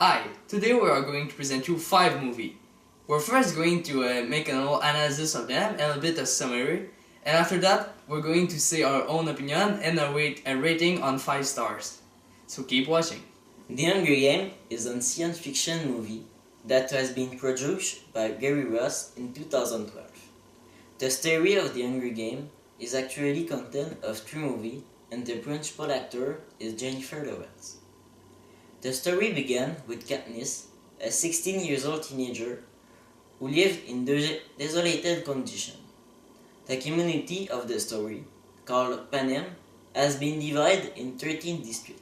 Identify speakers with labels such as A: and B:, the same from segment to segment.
A: Hi, today we are going to present you 5 movies. We're first going to make a little analysis of them and a bit of summary, and after that we're going to say our own opinion and a rating on 5 stars. So keep watching.
B: The Hunger Games is a science fiction movie that has been produced by Gary Ross in 2012. The story of The Hunger Games is actually content of 3 movies, and the principal actor is Jennifer Lawrence. The story began with Katniss, a 16-year-old teenager who lived in desolated conditions. The community of the story, called Panem, has been divided in 13 districts.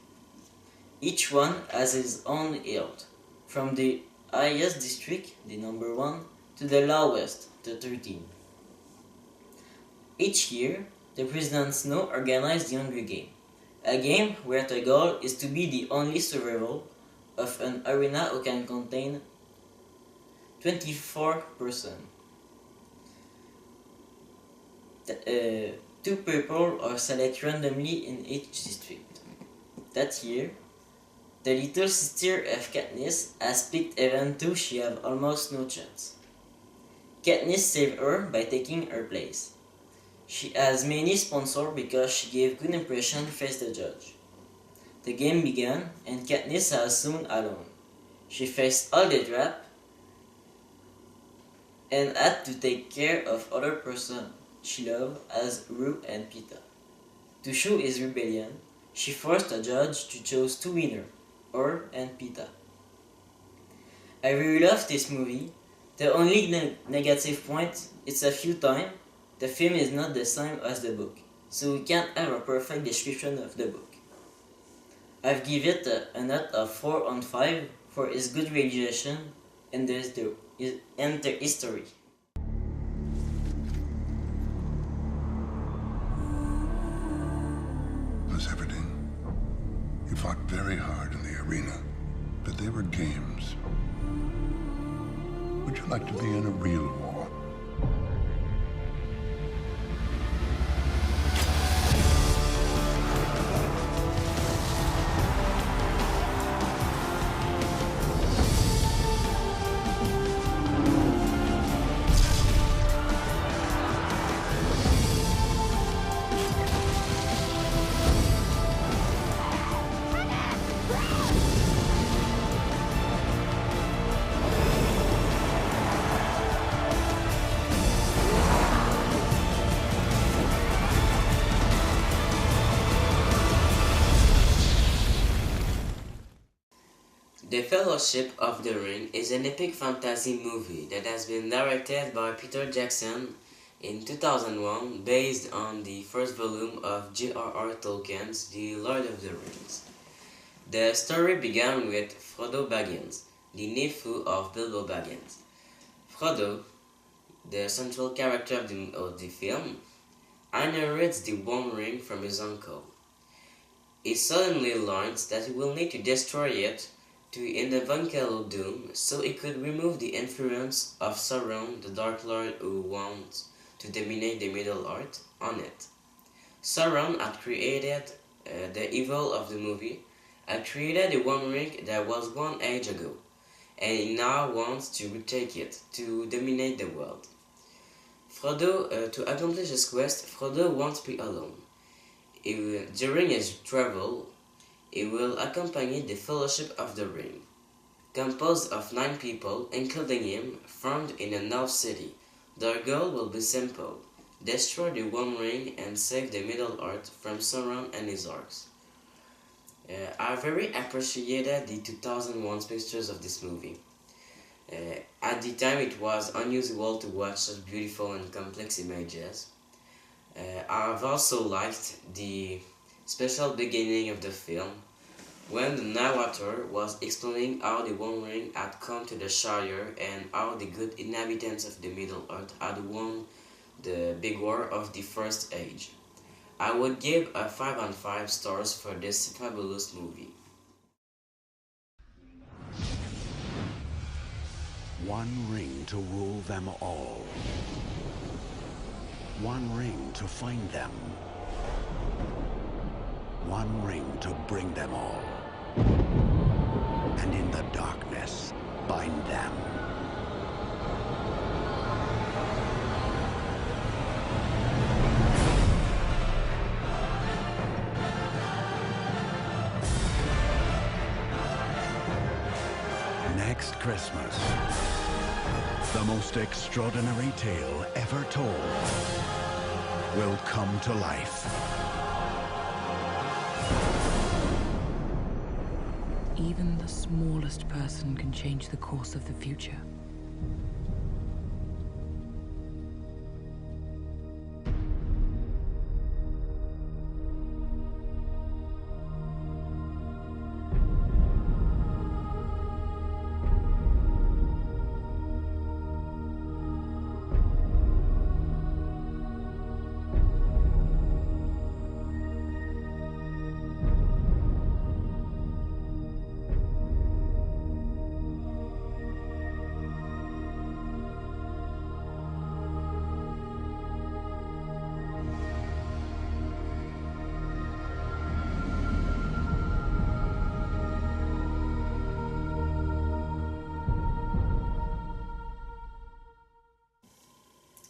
B: Each one has its own hilt, from the highest district, the number 1, to the lowest, the 13. Each year, the President Snow organizes the Hunger Games, a game where the goal is to be the only survivor of an arena who can contain 24 persons. 2 people are selected randomly in each district. That year, the little sister of Katniss has picked even though she has almost no chance. Katniss saved her by taking her place. She has many sponsors because she gave good impression to face the judge. The game began and Katniss was soon alone. She faced all the traps and had to take care of other persons she loved as Rue and Peeta. To show his rebellion, she forced the judge to choose 2 winners, her and Peeta. I really love this movie. The only negative point is a few times the film is not the same as the book, so we can't have a perfect description of the book. I've given it a note of 4 on 5 for its good realization and the history.
C: Miss Everdeen, you fought very hard in the arena, but they were games. Would you like to be in a real war?
D: The Fellowship of the Ring is an epic fantasy movie that has been directed by Peter Jackson in 2001 based on the first volume of J.R.R. Tolkien's The Lord of the Rings. The story began with Frodo Baggins, the nephew of Bilbo Baggins. Frodo, the central character of the film, inherits the One Ring from his uncle. He suddenly learns that he will need to destroy it to inevitable doom, so he could remove the influence of Sauron, the Dark Lord who wants to dominate the Middle-earth, on it. Sauron had created the evil of the movie, had created the One Ring that was 1 age ago, and he now wants to retake it, to dominate the world. To accomplish his quest, Frodo won't be alone. During his travel, he will accompany the Fellowship of the Ring, composed of 9 people, including him, formed in an elf city. Their goal will be simple: destroy the One Ring and save the Middle-earth from Sauron and his orcs. I very appreciated the 2001 pictures of this movie. At the time, it was unusual to watch such beautiful and complex images. I've also liked the special beginning of the film, when the narrator was explaining how the One Ring had come to the Shire and how the good inhabitants of the Middle-earth had won the big war of the First Age. I would give a 5 on 5 stars for this fabulous movie.
E: One ring to rule them all. One ring to find them. One ring to bring them all. And in the dark bind them. Next Christmas, the most extraordinary tale ever told will come to life.
F: Even the smallest person can change the course of the future.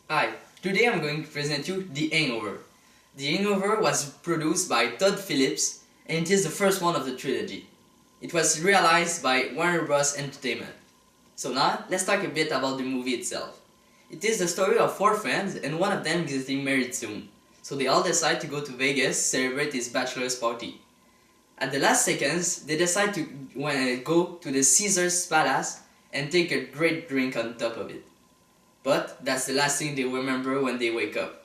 A: Hi, today I'm going to present you The Hangover. The Hangover was produced by Todd Phillips and it is the first one of the trilogy. It was realized by Warner Bros. Entertainment. So now, let's talk a bit about the movie itself. It is the story of 4 friends and one of them is getting married soon. So they all decide to go to Vegas to celebrate his bachelor's party. At the last seconds, they decide to go to the Caesar's Palace and take a great drink on top of it. But that's the last thing they remember when they wake up.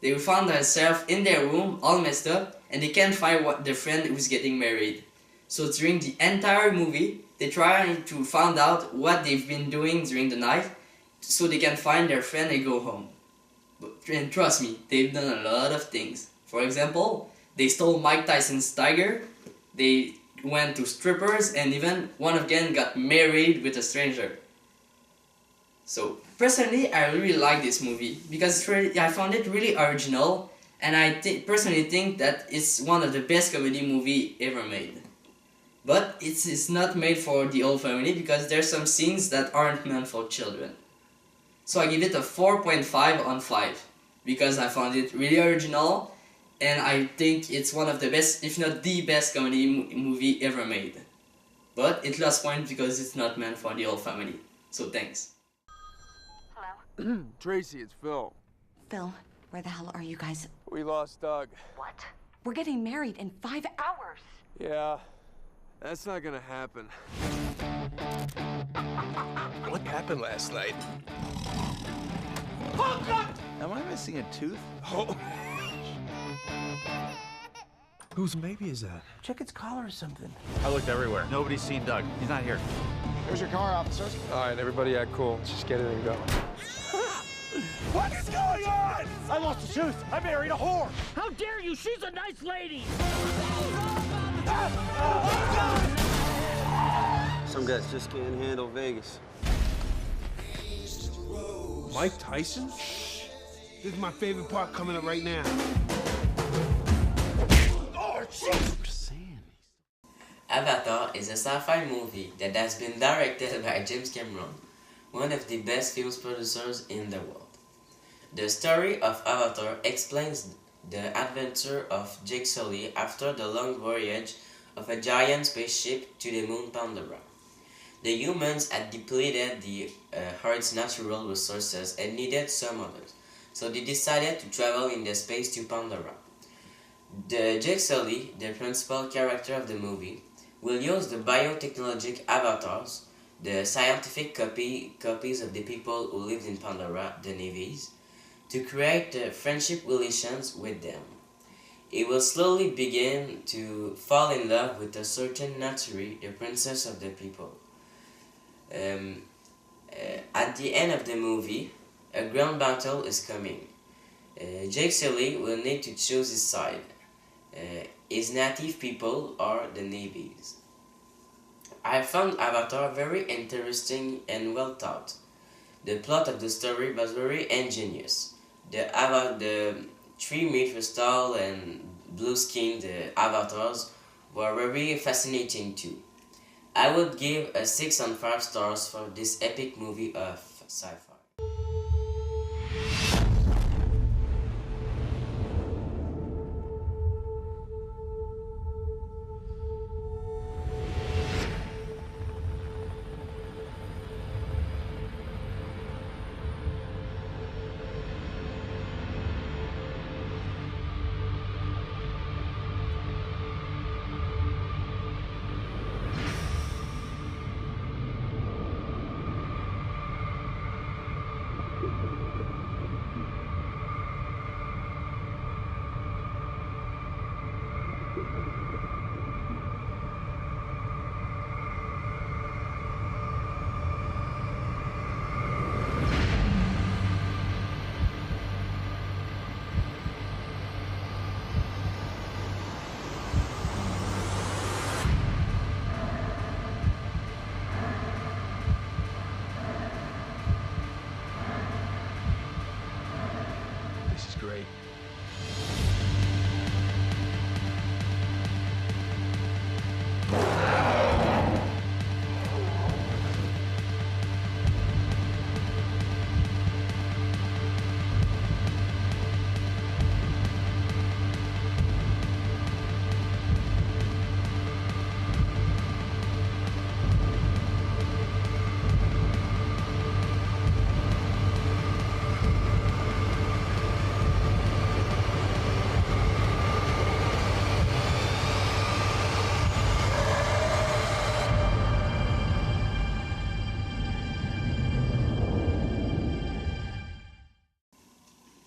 A: They will find themselves in their room all messed up and they can't find their friend who's getting married. So during the entire movie, they try to find out what they've been doing during the night so they can find their friend and go home. And trust me, they've done a lot of things. For example, they stole Mike Tyson's tiger, they went to strippers, and even one of them got married with a stranger. So, personally, I really like this movie because I found it really original and I personally think that it's one of the best comedy movie ever made. But it's not made for the whole family because there's some scenes that aren't meant for children. So I give it a 4.5 on 5 because I found it really original and I think it's one of the best, if not the best comedy movie ever made. But it lost points because it's not meant for the whole family. So thanks.
G: Hello?
H: Tracy, it's Phil.
G: Phil, where the hell are you guys?
H: We lost Doug.
G: What? We're getting married in 5 hours.
H: Yeah, that's not gonna happen. What happened last night? Oh, God!
I: Am I missing a tooth?
H: Oh. Whose baby is that?
I: Check its collar or something.
E: I looked everywhere. Nobody's seen Doug. He's not here.
I: There's your car, officers.
H: All right, everybody act cool. Let's just get it and go.
I: What is going on? I lost a tooth. I married a whore.
J: How dare you? She's a nice lady.
K: Some guys just can't handle Vegas.
H: Mike Tyson?
I: This is my favorite part coming up right now.
D: Avatar is a sci-fi movie that has been directed by James Cameron, one of the best film producers in the world. The story of Avatar explains the adventure of Jake Sully after the long voyage of a giant spaceship to the moon Pandora. The humans had depleted the Earth's natural resources and needed some others, so they decided to travel in the space to Pandora. Jake Sully, the principal character of the movie, will use the biotechnologic avatars, the scientific copies of the people who lived in Pandora, the Navies, to create friendship relations with them. He will slowly begin to fall in love with a certain Naturi, the princess of the people. At the end of the movie, a grand battle is coming. Jake Sully will need to choose his side. His native people are the Navies. I found Avatar very interesting and well thought. The plot of the story was very ingenious. The three crystal and blue-skinned avatars were very fascinating too. I would give a 6 on 5 stars for this epic movie of sci-fi.
H: This is great.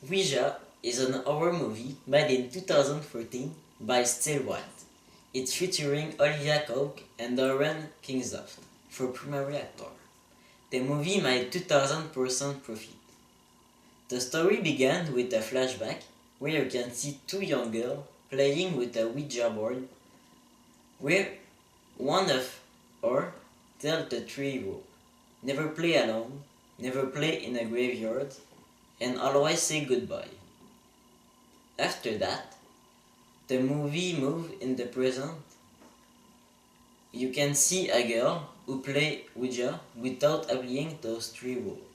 B: Ouija is an horror movie made in 2014 by Still White. It's featuring Olivia Coke and Darren Kingsoft for primary actor. The movie made 2000% profit. The story began with a flashback where you can see two young girls playing with a Ouija board where one of her tells the three rule: never play alone, never play in a graveyard, and always say goodbye. After that, the movie moves in the present. You can see a girl who plays Ouija without applying those three rules.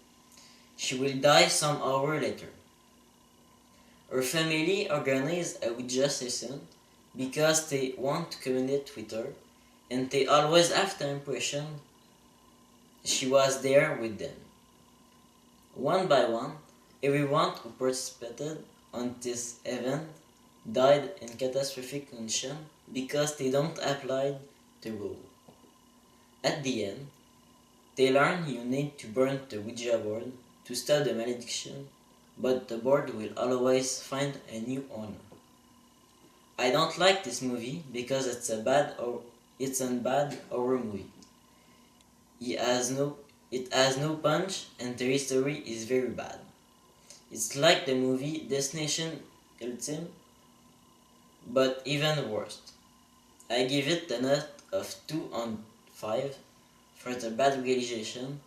B: She will die some hour later. Her family organized a Ouija session because they want to communicate with her, and they always have the impression she was there with them. One by one, everyone who participated on this event died in catastrophic condition because they don't apply the rule. At the end, they learn you need to burn the Ouija board to stop the malediction, but the board will always find a new owner. I don't like this movie because it's a bad horror movie. It has no punch and the history is very bad. It's like the movie Destination Ultime, but even worse. I give it a note of 2 on 5 for the bad realization,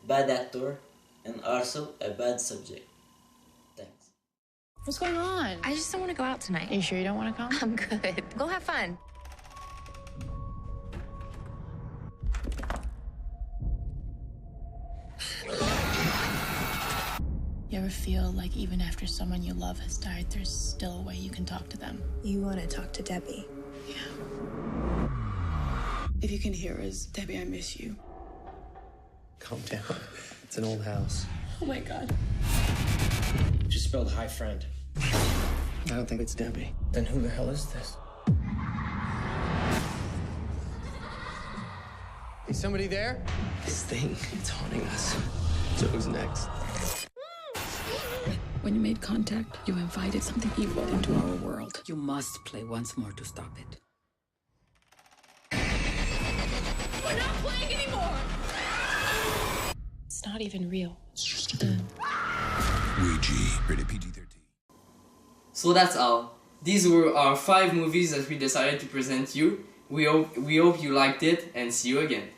B: bad actor, and also a bad subject. Thanks.
L: What's going on?
M: I just don't want to go out tonight.
L: Are you sure you don't want to come?
M: I'm good. Go have fun.
L: You ever feel like even after someone you love has died, there's still a way you can talk to them?
N: You want to talk to Debbie?
L: Yeah. If you can hear us, Debbie, I miss you.
O: Calm down. It's an old house.
L: Oh my God.
O: Just spelled hi, friend. I don't think it's Debbie. Then who the hell is this? Is somebody there? This thing, it's haunting us. So who's next?
L: When you made contact, you invited something evil into our world.
F: You must play once more to stop it.
L: We're not playing anymore! It's not even real. It's just a game.
C: Ouija, rated PG-13.
A: So that's all. These were our 5 movies that we decided to present you. We hope you liked it, and see you again.